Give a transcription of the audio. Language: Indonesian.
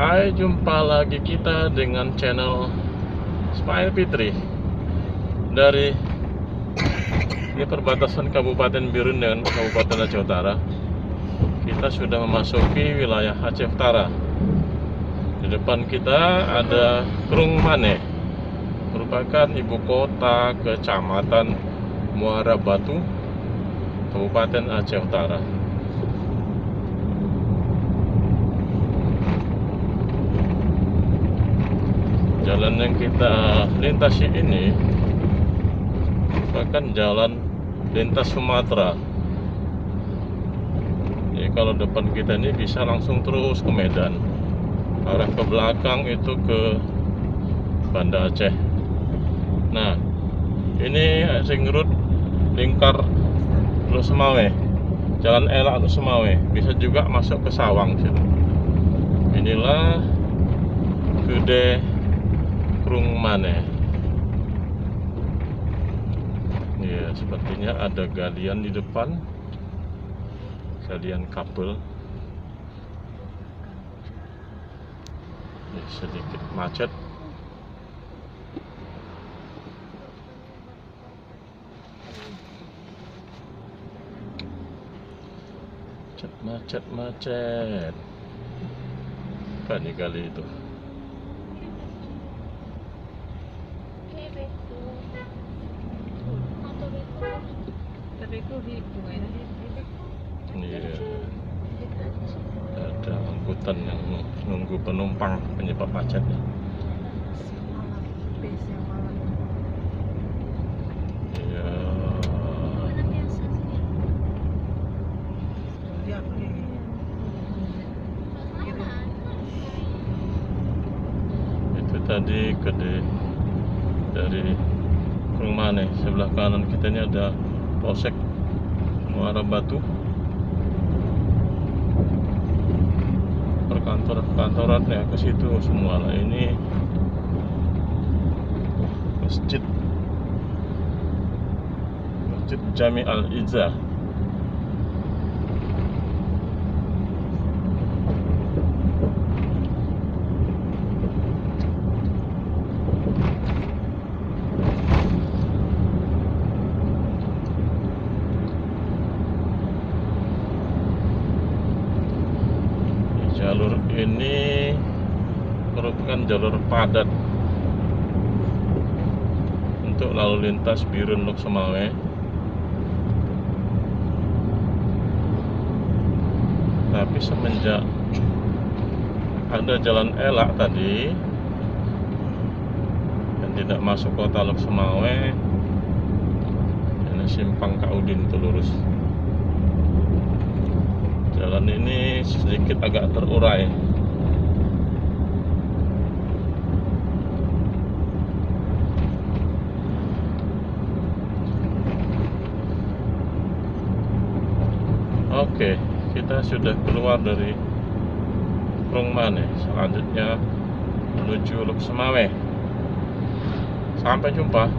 Hai, jumpa lagi kita dengan channel Ismail Fitri dari ini perbatasan Kabupaten Birun dengan Kabupaten Aceh Utara. Kita sudah memasuki wilayah Aceh Utara. Di depan kita ada Krung Mane, merupakan ibu kota Kecamatan Muara Batu, Kabupaten Aceh Utara. Jalan yang kita lintasi ini merupakan jalan lintas Sumatera. Jadi kalau depan kita ini bisa langsung terus ke Medan. Arah ke belakang itu ke Banda Aceh. Nah, ini ring road lingkar Lok Semawe, Jalan Elak Lok Semawe. Bisa juga masuk ke Sawang. Inilah Gede Krung Mane. Ya, sepertinya ada galian di depan, galian kabel. Ya, sedikit macet. Macet. Apa nih kali itu? Iya, ada angkutan yang nunggu penumpang, penyebab macetnya. Iya. Itu tadi dari Krung Mane. Sebelah kanan kita ini ada Polsek Muara Batu, perkantoran-perkantorannya ke situ semua. Nah, ini Masjid Jami Al-Izzah. Jalur ini merupakan jalur padat untuk lalu lintas Birun Lok Semawe. Tapi semenjak ada jalan Elak tadi dan tidak masuk kota Lok Semawe, ini simpang Kaudin itu lurus. Jalan ini sedikit agak terurai. Oke, kita sudah keluar dari Krung Mane. Selanjutnya menuju Lok Semawe. Sampai jumpa.